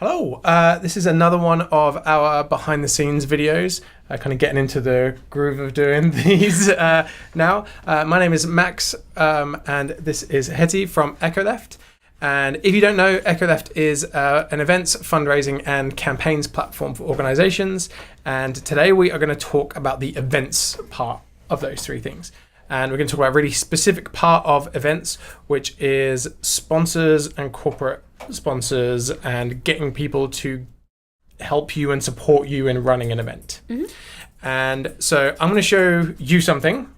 Hello, this is another one of our behind the scenes videos, kind of getting into the groove of doing these now. My name is Max, and this is Hetty from Echoleft. And if you don't know, Echoleft is an events, fundraising and campaigns platform for organizations. And today we are going to talk about the events part of those three things. And we're going to talk about a really specific part of events, which is sponsors and corporate sponsors and getting people to help you and support you in running an event. Mm-hmm. And so I'm going to show you something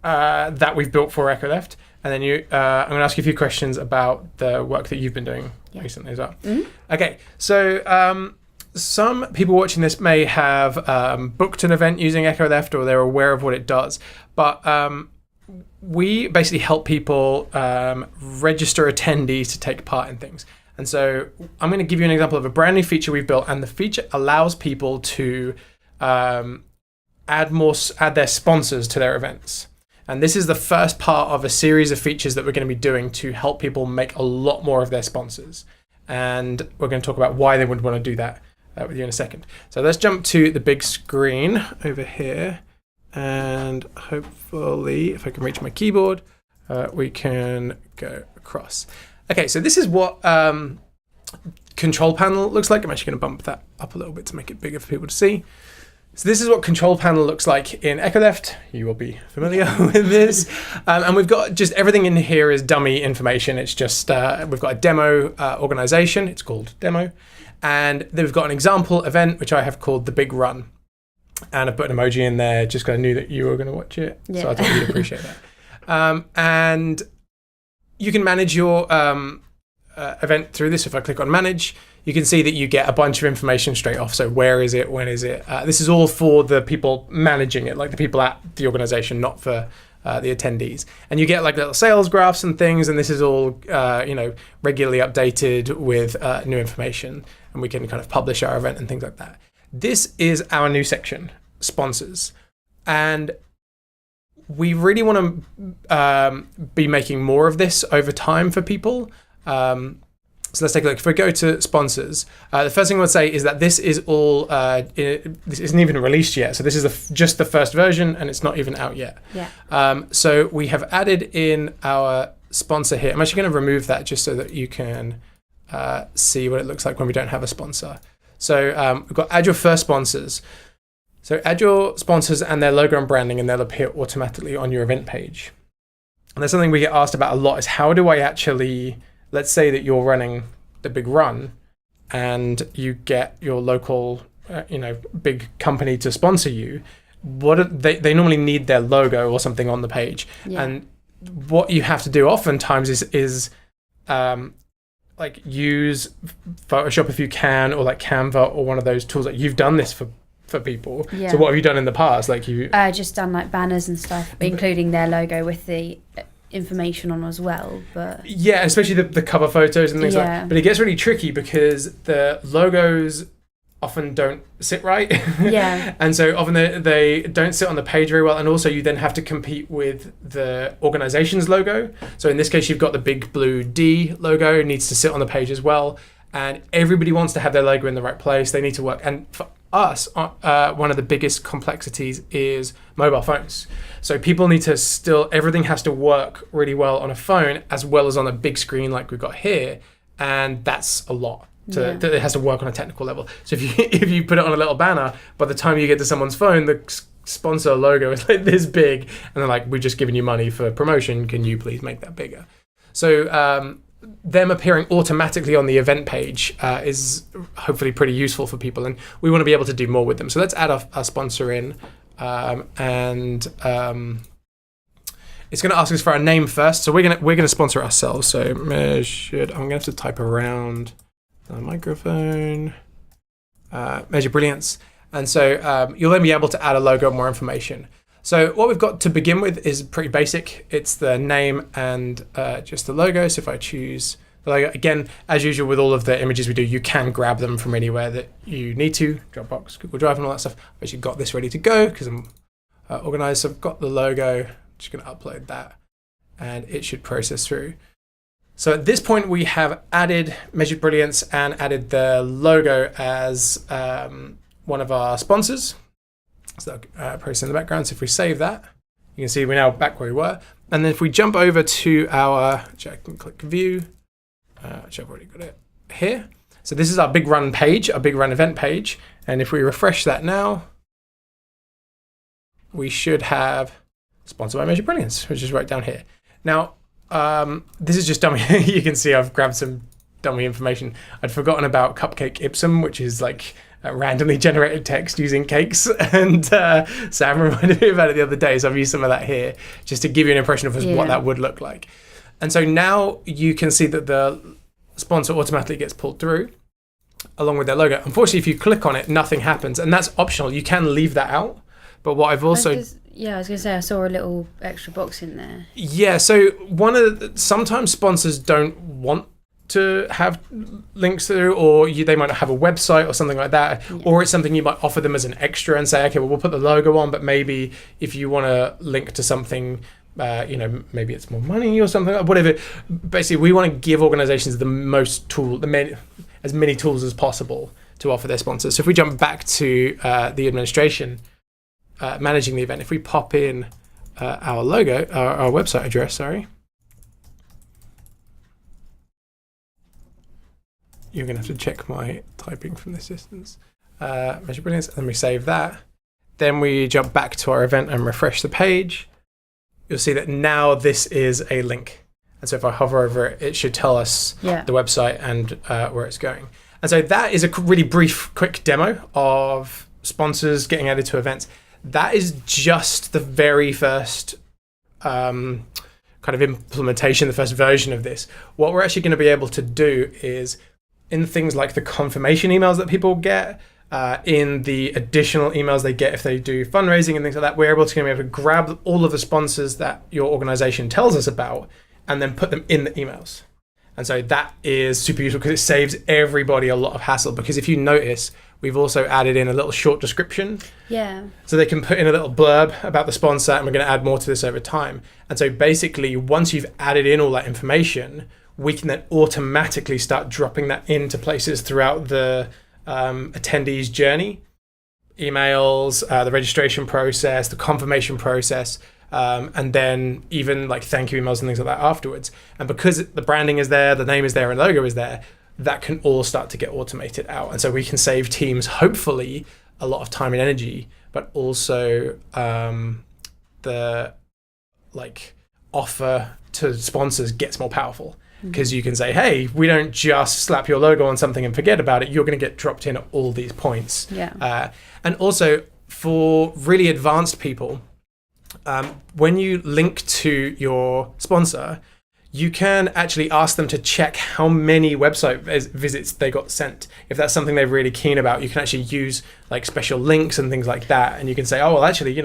that we've built for Echoleft. And then I'm going to ask you a few questions about the work that you've been doing recently as well. Mm-hmm. Okay, so some people watching this may have booked an event using Echoleft, or they're aware of what it does. But we basically help people register attendees to take part in things. And so I'm going to give you an example of a brand new feature we've built, and the feature allows people to add their sponsors to their events. And this is the first part of a series of features that we're going to be doing to help people make a lot more of their sponsors. And we're going to talk about why they would want to do that with you in a second. So let's jump to the big screen over here. And hopefully, if I can reach my keyboard, we can go across. Okay, so this is what control panel looks like. I'm actually going to bump that up a little bit to make it bigger for people to see. So this is what control panel looks like in Echoleft. You will be familiar with this. And we've got just everything in here is dummy information. It's just, we've got a demo organization. It's called demo. And then we've got an example event, which I have called the Big Run. And I put an emoji in there just because I knew that you were going to watch it. Yeah. So I thought you'd appreciate that. And you can manage your event through this. If I click on manage, you can see that you get a bunch of information straight off. So where is it? When is it? This is all for the people managing it, like the people at the organization, not for the attendees. And you get like little sales graphs and things. And this is all, regularly updated with new information. And we can kind of publish our event and things like that. This is our new section, sponsors. And we really want to be making more of this over time for people. So let's take a look. If we go to sponsors, the first thing I would say is that this is all, this isn't even released yet. So this is just the first version and it's not even out yet. Yeah. So we have added in our sponsor here. I'm actually going to remove that just so that you can see what it looks like when we don't have a sponsor. So we've got add your first sponsors. So add your sponsors and their logo and branding, and they'll appear automatically on your event page. And there's something we get asked about a lot is how do I actually, let's say that you're running the Big Run and you get your local, big company to sponsor you. They normally need their logo or something on the page. Yeah. And what you have to do oftentimes is like use Photoshop if you can, or like Canva or one of those tools. Like you've done this for people. Yeah. So what have you done in the past? Like you just done like banners and stuff, including their logo with the information on as well. But yeah, especially the cover photos and things like that. But it gets really tricky because the logos often don't sit right. Yeah. And so often they don't sit on the page very well. And also you then have to compete with the organization's logo. So in this case, you've got the big blue D logo. It needs to sit on the page as well. And everybody wants to have their logo in the right place. They need to work. And for us, one of the biggest complexities is mobile phones. So people need to everything has to work really well on a phone as well as on a big screen like we've got here. And that's a lot. It has to work on a technical level. So if you put it on a little banner, by the time you get to someone's phone, the sponsor logo is like this big, and they're like, "We're just giving you money for promotion. Can you please make that bigger?" So them appearing automatically on the event page is hopefully pretty useful for people, and we want to be able to do more with them. So let's add our sponsor in, and it's going to ask us for our name first. So we're gonna sponsor ourselves. So I'm going to have to type around. Microphone, measure brilliance. And so you'll then be able to add a logo and more information. So what we've got to begin with is pretty basic. It's the name and just the logo. So if I choose the logo, again, as usual with all of the images we do, you can grab them from anywhere that you need to, Dropbox, Google Drive and all that stuff. I've actually got this ready to go because I'm organized. So I've got the logo, just going to upload that and it should process through. So at this point, we have added Measured Brilliance and added the logo as one of our sponsors. So process in the background. So if we save that, you can see we're now back where we were. And then if we jump over to our, I can click view, which I've already got it here. So this is our big run page, our big run event page. And if we refresh that now, we should have sponsored by Measured Brilliance, which is right down here. Now, this is just dummy. You can see I've grabbed some dummy information. I'd forgotten about Cupcake Ipsum, which is like randomly generated text using cakes. And Sam reminded me about it the other day. So I've used some of that here just to give you an impression of what that would look like. And so now you can see that the sponsor automatically gets pulled through along with their logo. Unfortunately, if you click on it, nothing happens. And that's optional. You can leave that out. But what I've also... I was going to say, I saw a little extra box in there. Yeah, so sometimes sponsors don't want to have links through, or they might not have a website or something like that, or it's something you might offer them as an extra and say, okay, well, we'll put the logo on, but maybe if you want to link to something, maybe it's more money or something, whatever. Basically, we want to give organizations as many tools as possible to offer their sponsors. So if we jump back to the administration, managing the event, if we pop in our logo, our website address, you're going to have to check my typing from this distance. Measure Brilliance, and then we save that. Then we jump back to our event and refresh the page. You'll see that now this is a link. And so if I hover over it, it should tell us the website and where it's going. And so that is a really brief, quick demo of sponsors getting added to events. That is just the very first kind of implementation, the first version of this. What we're actually going to be able to do is in things like the confirmation emails that people get, in the additional emails they get if they do fundraising and things like that, we're able to grab all of the sponsors that your organization tells us about and then put them in the emails. And so that is super useful because it saves everybody a lot of hassle. Because if you notice, we've also added in a little short description. Yeah. So they can put in a little blurb about the sponsor, and we're going to add more to this over time. And so basically, once you've added in all that information, we can then automatically start dropping that into places throughout the attendees' journey. Emails, the registration process, the confirmation process, and then even like thank you emails and things like that afterwards. And because the branding is there, the name is there, and logo is there, that can all start to get automated out. And so we can save teams, hopefully, a lot of time and energy, but also the offer to sponsors gets more powerful. Because you can say, hey, we don't just slap your logo on something and forget about it. You're going to get dropped in at all these points. Yeah. And also, for really advanced people, when you link to your sponsor, you can actually ask them to check how many website visits they got sent. If that's something they're really keen about, you can actually use like special links and things like that. And you can say, oh, well, actually,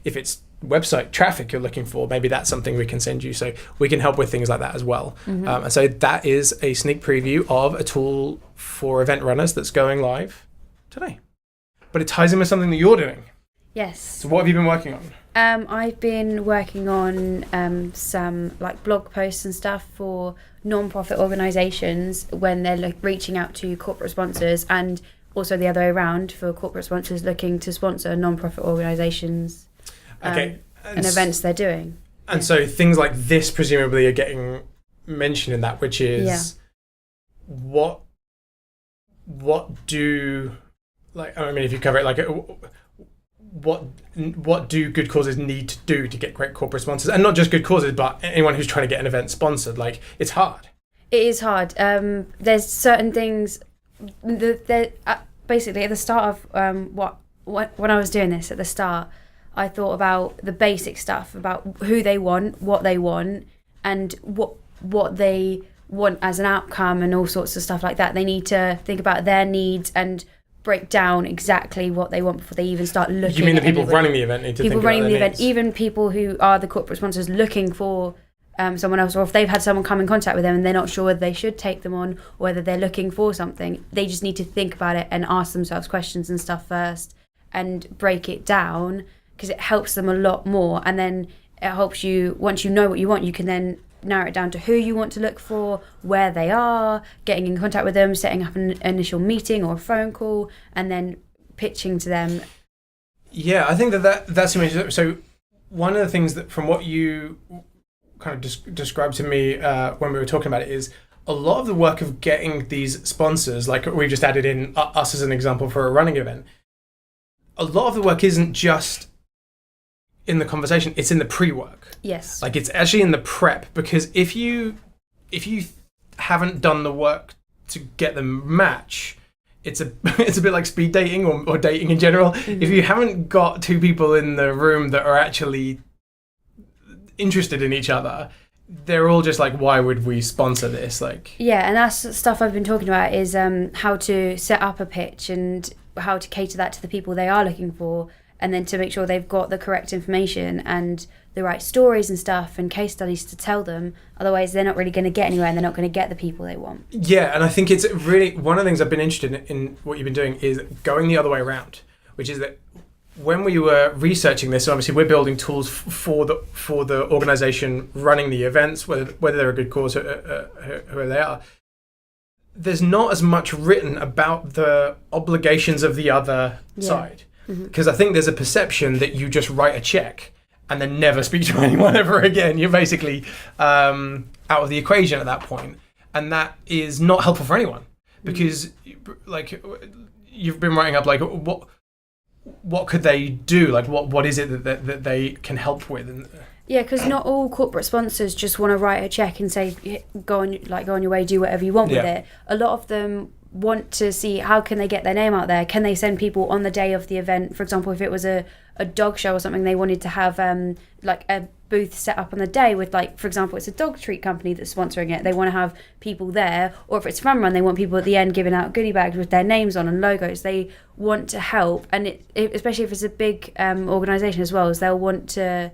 if it's website traffic you're looking for, maybe that's something we can send you. So we can help with things like that as well. And so that is a sneak preview of a tool for event runners that's going live today. But it ties in with something that you're doing. Yes. So what have you been working on? I've been working on some like blog posts and stuff for non-profit organisations when they're reaching out to corporate sponsors, and also the other way around for corporate sponsors looking to sponsor non-profit organisations. Okay. And events they're doing. And so things like this presumably are getting mentioned in that, which is what do, like, I mean, if you cover it, like, what do good causes need to do to get great corporate sponsors? And not just good causes, but anyone who's trying to get an event sponsored. Like, it's hard. It is hard. There's certain things basically at the start of when I was doing this at the start, I thought about the basic stuff about who they want, what they want, and what they want as an outcome, and all sorts of stuff like that. They need to think about their needs and break down exactly what they want before they even start looking. You mean the people running the event need to think about their needs? People running the event, even people who are the corporate sponsors looking for someone else, or if they've had someone come in contact with them and they're not sure whether they should take them on or whether they're looking for something, they just need to think about it and ask themselves questions and stuff first and break it down, because it helps them a lot more. And then it helps you, once you know what you want, you can then narrow it down to who you want to look for, where they are, getting in contact with them, setting up an initial meeting or a phone call, and then pitching to them. Yeah, I think that's amazing. So one of the things that from what you kind of described to me when we were talking about it is a lot of the work of getting these sponsors, like we just added in us as an example for a running event. A lot of the work isn't just in the conversation, it's in the pre-work. Yes. Like it's actually in the prep, because if you haven't done the work to get them match, it's a bit like speed dating or dating in general. Mm-hmm. If you haven't got two people in the room that are actually interested in each other, they're all just like, why would we sponsor this? Like, yeah, and that's stuff I've been talking about is how to set up a pitch and how to cater that to the people they are looking for, and then to make sure they've got the correct information and the right stories and stuff and case studies to tell them. Otherwise, they're not really going to get anywhere and they're not going to get the people they want. Yeah, and I think it's really one of the things I've been interested in what you've been doing is going the other way around, which is that when we were researching this, obviously we're building tools for the organization running the events, whether they're a good cause or whoever they are. There's not as much written about the obligations of the other side. Because I think there's a perception that you just write a check and then never speak to anyone ever again. You're basically out of the equation at that point. And that is not helpful for anyone. Because like you've been writing up like what could they do? Like what is it that they can help with? Yeah, because not all corporate sponsors just want to write a check and say go on your way, do whatever you want with it. A lot of them want to see how can they get their name out there. Can they send people on the day of the event? For example, if it was a dog show or something, they wanted to have like a booth set up on the day with, like, for example, it's a dog treat company that's sponsoring it. They want to have people there. Or if it's fun run, they want people at the end giving out goodie bags with their names on and logos. They want to help, and it especially if it's a big organisation as well, as they'll want to.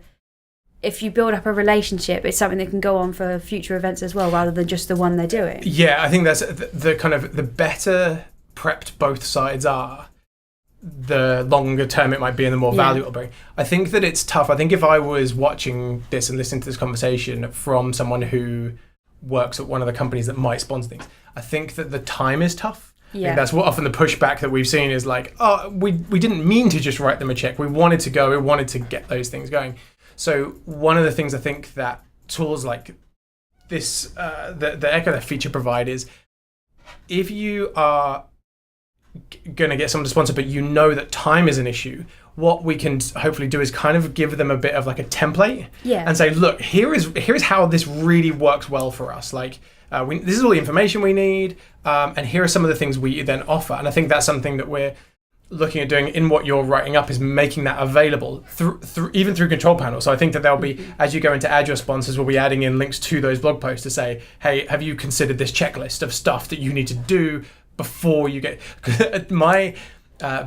If you build up a relationship, it's something that can go on for future events as well, rather than just the one they're doing. Yeah, I think that's the kind of the better prepped both sides are, the longer term it might be and the more value it'll bring. I think that it's tough. I think if I was watching this and listening to this conversation from someone who works at one of the companies that might sponsor things, I think that the time is tough. Yeah. I think that's what often the pushback that we've seen is like, oh, we didn't mean to just write them a check. We wanted to go. We wanted to get those things going. So one of the things I think that tools like this, the Echoleft feature provide is, if you are going to get someone to sponsor, but you know that time is an issue, what we can hopefully do is kind of give them a bit of like a template and say, look, here is how this really works well for us. Like, this is all the information we need, and here are some of the things we then offer. And I think that's something that we're looking at doing in what you're writing up, is making that available through even through control panel. So I think that there'll be, as you go into add your sponsors, we'll be adding in links to those blog posts to say, hey, have you considered this checklist of stuff that you need to do before you get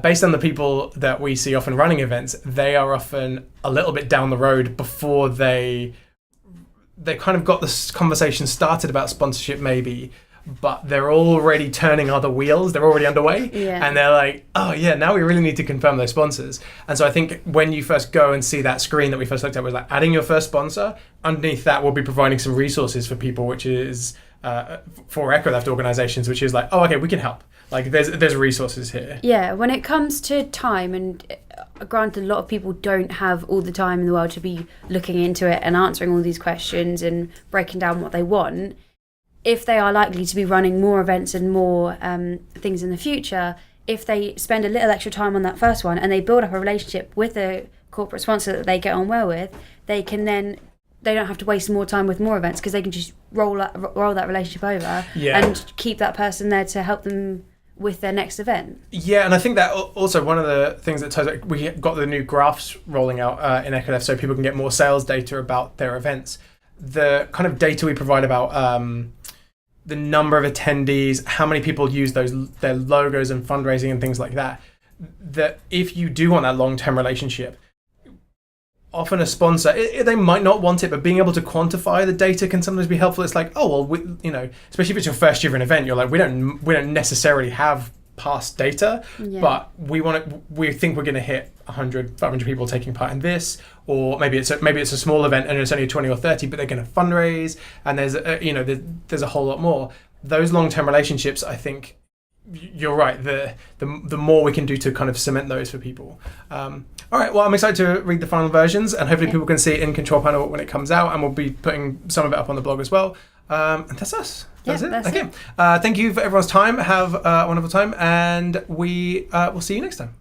based on the people that we see often running events, they are often a little bit down the road before they kind of got this conversation started about sponsorship maybe, but they're already turning other wheels, they're already underway, and they're like, oh yeah, now we really need to confirm those sponsors. And so I think when you first go and see that screen that we first looked at was like adding your first sponsor, underneath that we'll be providing some resources for people, which is for Echoleft organizations, which is like, oh okay, we can help. Like there's resources here. Yeah, when it comes to time, and granted a lot of people don't have all the time in the world to be looking into it and answering all these questions and breaking down what they want, if they are likely to be running more events and more things in the future, if they spend a little extra time on that first one and they build up a relationship with a corporate sponsor that they get on well with, they don't have to waste more time with more events, because they can just roll that relationship over and keep that person there to help them with their next event. Yeah, and I think that also one of the things that we got the new graphs rolling out in Echoleft so people can get more sales data about their events. The kind of data we provide about the number of attendees, how many people use their logos and fundraising and things like that, that if you do want that long-term relationship, often a sponsor, they might not want it, but being able to quantify the data can sometimes be helpful. It's like, oh, well, especially if it's your first year of an event, you're like, we don't necessarily have past data, but we think we're going to hit 100, 500 people taking part in this, or maybe it's a small event and it's only 20 or 30, but they're going to fundraise, and there's a whole lot more. Those long-term relationships, I think, you're right. The more we can do to kind of cement those for people. All right. Well, I'm excited to read the final versions, and hopefully people can see it in Control Panel when it comes out, and we'll be putting some of it up on the blog as well. And that's us. That's it. Okay. Thank you for everyone's time. Have a wonderful time, and we will see you next time.